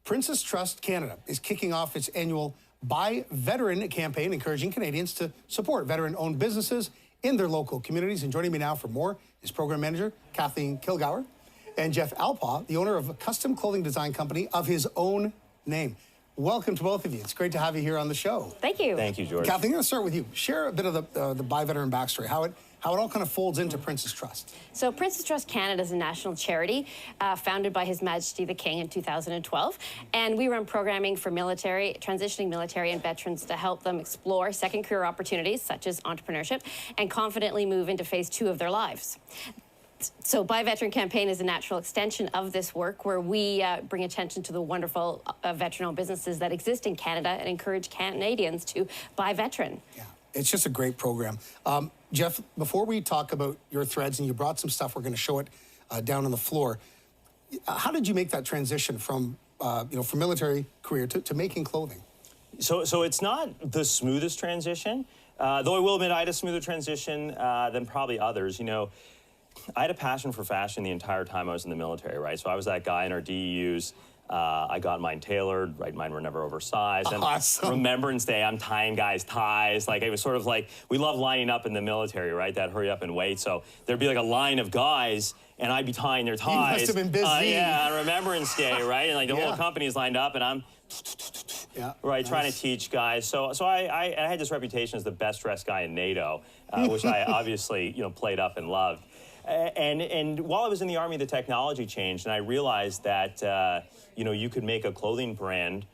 Princess Trust Canada is kicking off its annual Buy Veteran campaign, encouraging Canadians to support veteran-owned businesses in their local communities. And joining me now for more is Program Manager Kathleen Kilgour and Jeff Alpaugh, the owner of a custom clothing design company of his own name. Welcome to both of you. It's great to have you here on the show. Thank you. Thank you, George. Kathleen, I'm going to start with you. Share a bit of the Buy Veteran backstory, how it all kind of folds into Princess Trust. So Princess Trust Canada is a national charity founded by His Majesty the King in 2012. And we run programming for transitioning military and veterans to help them explore second career opportunities, such as entrepreneurship, and confidently move into phase 2 of their lives. So Buy Veteran campaign is a natural extension of this work, where we bring attention to the wonderful veteran-owned businesses that exist in Canada and encourage Canadians to buy veteran. Yeah, it's just a great program. Jeff, before we talk about your threads, and you brought some stuff, we're going to show it down on the floor. How did you make that transition from from military career to making clothing? So it's not the smoothest transition, though I will admit I had a smoother transition than probably others. You know, I had a passion for fashion the entire time I was in the military, right? So I was that guy in our DEUs. I got mine tailored, right? Mine were never oversized. And awesome. Remembrance Day, I'm tying guys' ties. Like, it was sort of like, we love lining up in the military, right? That hurry up and wait. So there'd be like a line of guys, and I'd be tying their ties. You must have been busy. Yeah, on Remembrance Day, right? And like the whole company's lined up, and I'm right, trying to teach guys. So I had this reputation as the best dressed guy in NATO, which I obviously played up and loved. And while I was in the Army, the technology changed, and I realized that you could make a clothing brand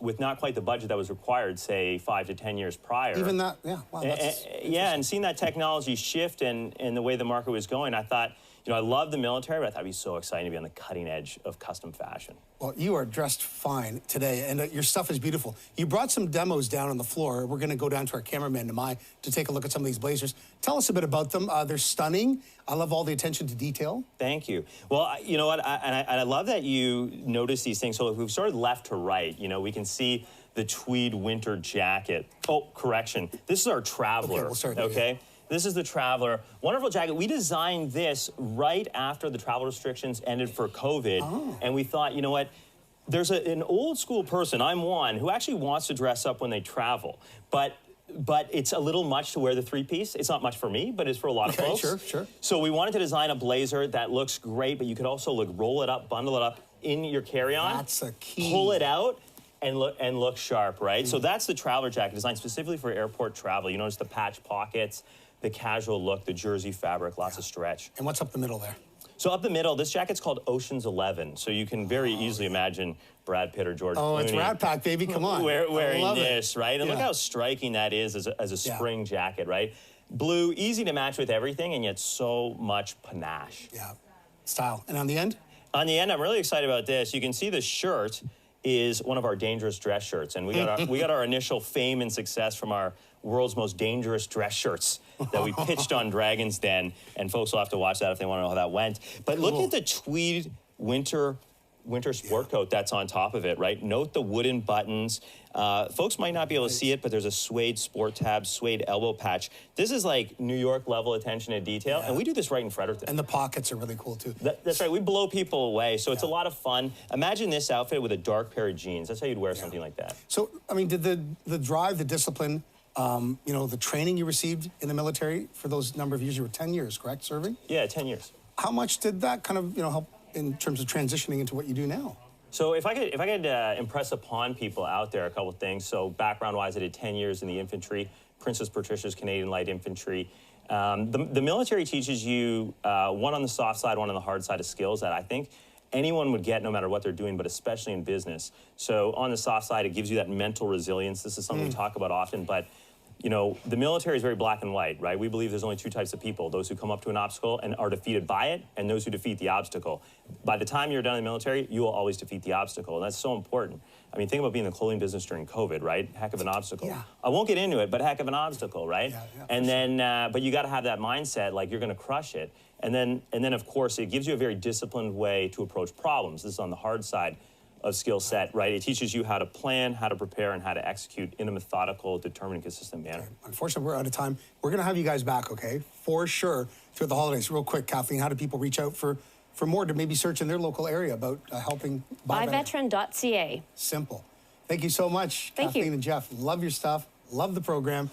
with not quite the budget that was required, say 5 to 10 years prior. Even that, yeah. Wow, that's and seeing that technology shift and the way the market was going, I thought, I love the military, but I thought it'd be so exciting to be on the cutting edge of custom fashion. Well, you are dressed fine today, and your stuff is beautiful. You brought some demos down on the floor. We're going to go down to our cameraman, Namai, to take a look at some of these blazers. Tell us a bit about them. They're stunning. I love all the attention to detail. Thank you. Well, you know what, I love that you notice these things. So if we've started left to right, we can see the tweed winter jacket. Oh, correction. This is our Traveler. Okay, we'll start there, okay? Yeah. This is the Traveler. Wonderful jacket. We designed this right after the travel restrictions ended for COVID. And we thought, you know what? There's an old school person, I'm one, who actually wants to dress up when they travel. But it's a little much to wear the three-piece. It's not much for me, but it's for a lot of folks. Sure. So we wanted to design a blazer that looks great, but you could also roll it up, bundle it up in your carry-on. That's a key. Pull it out and look sharp, right? So that's the Traveler jacket, designed specifically for airport travel. You notice the patch pockets, the casual look, the jersey fabric, lots of stretch. And what's up the middle there? So up the middle, this jacket's called Ocean's 11. So you can very easily imagine Brad Pitt or George Clooney. It's Rat Pack, baby, come on. Wearing this, right? And look how striking that is as a spring jacket, right? Blue, easy to match with everything, and yet so much panache. Yeah, style. And on the end? On the end, I'm really excited about this. You can see the shirt is one of our dangerous dress shirts, and we got our initial fame and success from our world's most dangerous dress shirts that we pitched on Dragon's Den, and folks will have to watch that if they want to know how that went. But look at the tweed winter sport coat that's on top of it, right? Note the wooden buttons. Folks might not be able to see it, but there's a suede sport tab, suede elbow patch. This is like New York level attention to detail, and we do this right in Fredericton. And the pockets are really cool too. That's right, we blow people away, so it's a lot of fun. Imagine this outfit with a dark pair of jeans. That's how you'd wear something like that. So, I mean, did the drive, the discipline, the training you received in the military for those number of years, you were 10 years, correct, serving? Yeah, 10 years. How much did that kind of, help in terms of transitioning into what you do now? So if I could impress upon people out there a couple of things. So background-wise, I did 10 years in the infantry, Princess Patricia's Canadian Light Infantry. The military teaches you one on the soft side, one on the hard side of skills that I think anyone would get no matter what they're doing, but especially in business. So on the soft side, it gives you that mental resilience. This is something we talk about often, but the military is very black and white, right? We believe there's only two types of people, those who come up to an obstacle and are defeated by it, and those who defeat the obstacle. By the time you're done in the military, you will always defeat the obstacle, and that's so important. I mean, think about being in the clothing business during COVID, right? Heck of an obstacle. Yeah. I won't get into it, but heck of an obstacle, right? And then, but you got to have that mindset, like you're going to crush it. And then, of course, it gives you a very disciplined way to approach problems. This is on the hard side of skill set, right? It teaches you how to plan, how to prepare, and how to execute in a methodical, determined, and consistent manner. Unfortunately, we're out of time. We're going to have you guys back, okay? For sure, throughout the holidays. Real quick, Kathleen, how do people reach out for for more to maybe search in their local area about helping buy veteran. Buyveteran.ca. Simple. Thank you so much, Thank you. Kathleen and Jeff. Love your stuff. Love the program.